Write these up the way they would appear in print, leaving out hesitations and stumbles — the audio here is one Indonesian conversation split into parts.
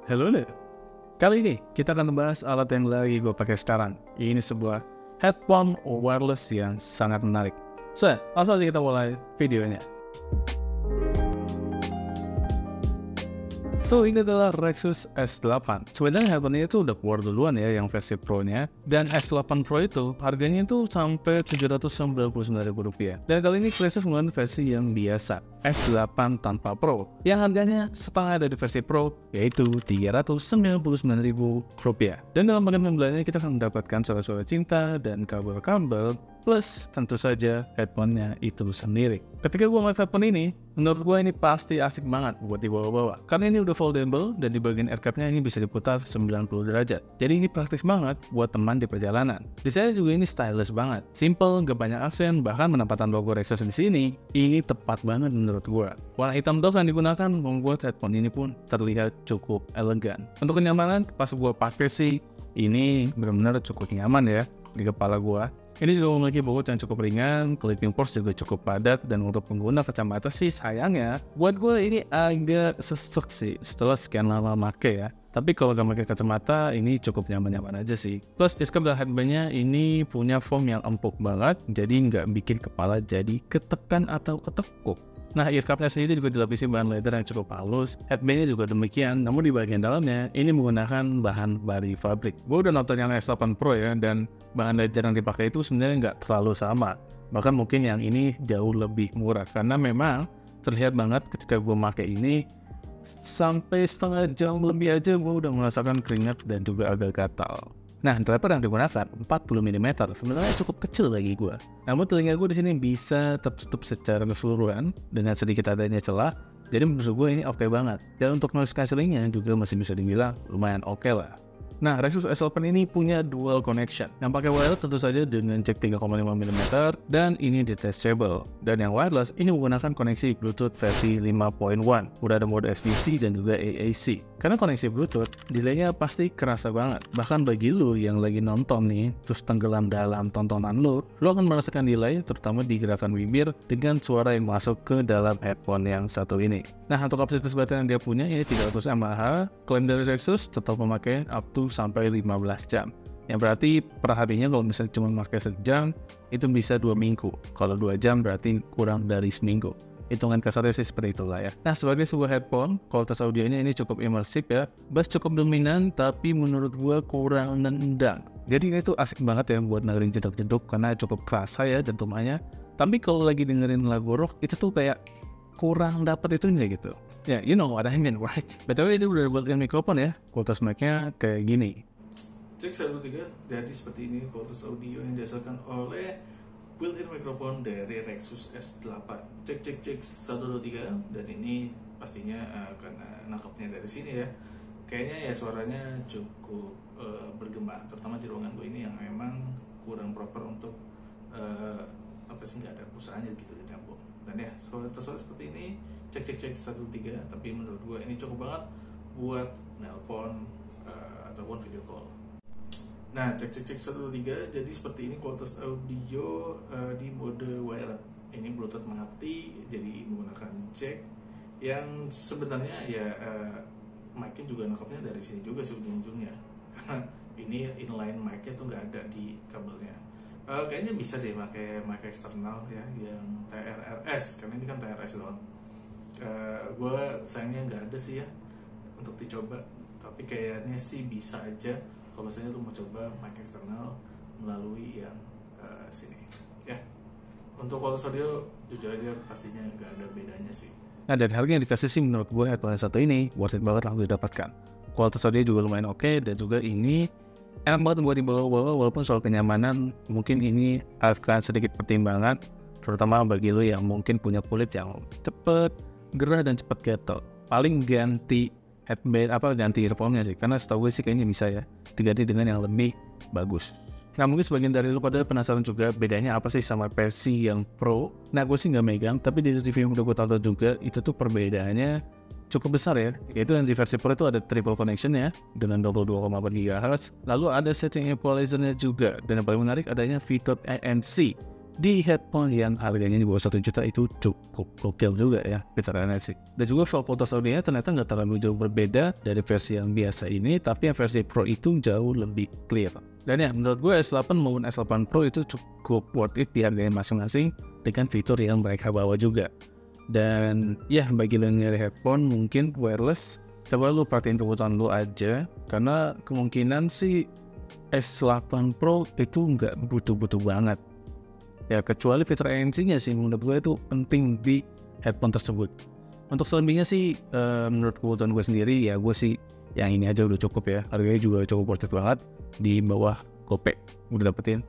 Halo there. Kali ini kita akan membahas alat yang lagi gue pakai sekarang. Ini sebuah headphone wireless yang sangat menarik. So, langsung aja kita mulai videonya. So, ini adalah Rexus S8. Sebenarnya headphone ini tuh udah keluar duluan ya yang versi Pro-nya. Dan S8 Pro itu harganya itu sampai Rp799.000. Dan kali ini Rexus menggunakan versi yang biasa, S8 tanpa Pro, yang harganya setengah dari versi Pro, yaitu Rp399.000. Dan dalam paket pembeliannya kita akan mendapatkan suara-suara cinta dan kabel-kabel, plus tentu saja headphone-nya itu sendiri. Ketika gue ngeliat headphone ini, menurut gue ini pasti asik banget buat dibawa-bawa. Karena ini udah foldable dan di bagian air cap-nya ini bisa diputar 90 derajat. Jadi ini praktis banget buat teman di perjalanan. Desainnya juga ini stylish banget. Simple, gak banyak aksen, bahkan penempatan logo Rexus di sini, ini tepat banget menurut gue. Warna hitam doff yang digunakan membuat headphone ini pun terlihat cukup elegan. Untuk kenyamanan, pas gue pakai sih, ini benar-benar cukup nyaman ya di kepala gue. Ini juga memiliki bobot yang cukup ringan, clipping force juga cukup padat, dan untuk pengguna kacamata sih sayangnya, buat gue ini agak sesek sih setelah sekian lama make ya. Tapi kalau gak pakai kacamata, ini cukup nyaman-nyaman aja sih. Plus, earcap dan headbandnya ini punya foam yang empuk banget, jadi nggak bikin kepala jadi ketekan atau ketekuk. Nah, earcapnya sendiri juga dilapisi bahan leather yang cukup halus, headbandnya juga demikian, namun di bagian dalamnya ini menggunakan bahan bari fabrik. Gue udah nonton yang S8 Pro ya, dan bahan leather yang dipakai itu sebenarnya nggak terlalu sama. Bahkan mungkin yang ini jauh lebih murah, karena memang terlihat banget ketika gue pakai ini, sampai setengah jam lebih aja gue udah merasakan keringat dan juga agak gatal. Nah, driver yang digunakan 40 mm sebenarnya cukup kecil bagi gue. Namun telinga gue di sini bisa tertutup secara keseluruhan dengan sedikit adanya celah. Jadi menurut gue ini oke banget. Dan untuk noise cancellingnya juga masih bisa dibilang lumayan oke lah. Nah, Rexus S8 ini punya dual connection. Yang pakai wireless tentu saja dengan jack 3,5 mm dan ini detachable. Dan yang wireless ini menggunakan koneksi Bluetooth versi 5.1. Udah ada mode SBC dan juga AAC. Karena koneksi Bluetooth, delaynya pasti kerasa banget. Bahkan bagi lu yang lagi nonton nih, terus tenggelam dalam tontonan lu akan merasakan delay terutama di gerakan bibir dengan suara yang masuk ke dalam headphone yang satu ini. Nah, untuk kapasitas baterai yang dia punya ini 300 mAh. Klaim dari Rexus tetap memakai up to sampai 15 jam. Yang berarti per harinya kalau misalnya cuma pakai sejam, itu bisa 2 minggu. Kalau 2 jam berarti kurang dari seminggu. Hitungan kasarnya sih seperti itulah ya. Nah, sebagai sebuah headphone, kualitas audionya ini cukup imersif ya. Bass cukup dominan, tapi menurut gua kurang nendang. Jadi ini tuh asik banget ya buat dengerin jeduk-jeduk karena cukup kerasa ya dentumannya. Tapi kalau lagi dengerin lagu rock, itu tuh kayak kurang dapet itunya gitu. Ya, you know what I mean, right? BTW ini udah buatkan mikrofon ya. Kualitas mic-nya kayak gini. Cek 1-2-3, jadi seperti ini kualitas audio yang dihasilkan oleh built-in mikrofon dari Rexus S8. Cek 1-2-3, dan ini pastinya karena nangkepnya dari sini ya. Kayaknya ya suaranya cukup bergema, terutama di ruangan gue ini yang memang kurang proper untuk nggak ada usahanya gitu di tembok. Dan ya suara seperti ini cek 1-2-3, tapi menurut gue ini cukup banget buat nelpon ataupun video call. Nah, cek 1-2-3, jadi seperti ini kualitas audio di mode wireless. Ini Bluetooth mati, jadi menggunakan jack yang sebenarnya ya mic-nya juga nangkapnya dari sini juga sih ujung-ujungnya, karena ini inline mic-nya tuh nggak ada di kabelnya. Kayaknya bisa deh pakai mic eksternal ya, yang TRRS, karena ini kan TRS doang. Gue sayangnya nggak ada sih ya untuk dicoba, tapi kayaknya sih bisa aja kalau misalnya lu mau coba mic eksternal melalui yang sini ya. Untuk kualitas audio jujur aja pastinya nggak ada bedanya sih. Nah, dari harga yang dikasih sih menurut gue headphone satu ini worth it banget langsung didapatkan. Kualitas audio juga lumayan oke, dan juga ini enak banget buat dibawa-bawa. Walaupun soal kenyamanan mungkin ini akan sedikit pertimbangan, terutama bagi lo yang mungkin punya kulit yang cepet gerah dan cepet gatel. Paling ganti headband ganti earphone-nya sih, karena setahu gue sih kayaknya bisa ya diganti dengan yang lebih bagus. Nah, mungkin sebagian dari lu pada penasaran juga bedanya apa sih sama versi yang Pro. Nah, gue sih nggak megang, tapi di review yang udah gue tonton juga itu tuh perbedaannya cukup besar ya. Yaitu yang di versi Pro itu ada triple connection ya dengan 22,4 GHz. Lalu ada setting equalizer-nya juga, dan yang paling menarik adanya fitur ANC di headphone yang harganya di bawah 1 juta itu cukup gokil juga ya fiturnya sih. Dan juga file foto audio ternyata nggak terlalu jauh berbeda dari versi yang biasa ini, tapi yang versi Pro itu jauh lebih clear. Dan ya menurut gue S8 maupun S8 Pro itu cukup worth it di harganya masing-masing dengan fitur yang mereka bawa juga. Dan ya bagi lo yang nyari headphone mungkin wireless, coba lo perhatiin kebutuhan lo aja, karena kemungkinan sih S8 Pro itu nggak butuh-butuh banget. Ya kecuali fitur ANC-nya sih menurut gue itu penting di headphone tersebut. Untuk selebihnya sih menurut kebutuhan gue sendiri ya gue sih yang ini aja udah cukup ya. Harganya juga cukup worth it banget, di bawah Gopay udah dapetin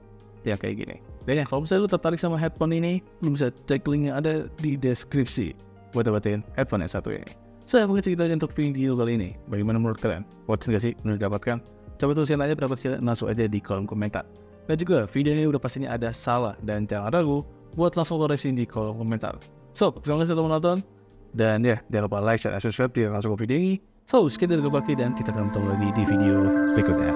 ya kayak gini. Dan ya kalau misalnya lu tertarik sama headphone ini, lu bisa cek linknya ada di deskripsi buat dapetin headphone yang satu ini. Saya mungkin segitu aja untuk video kali ini. Bagaimana menurut kalian? Worth it gak sih menurut dapatkan? Coba tulisin aja pendapat kalian, langsung aja di kolom komentar. Dan juga video ini udah pastinya ada salah dan jangan ragu buat langsung koreksi di kolom komentar. So, terima kasih telah menonton. Dan ya, jangan lupa like, share, dan subscribe di langsung video ini. So, sekian dari gue Baki dan kita akan ketemu lagi di video berikutnya.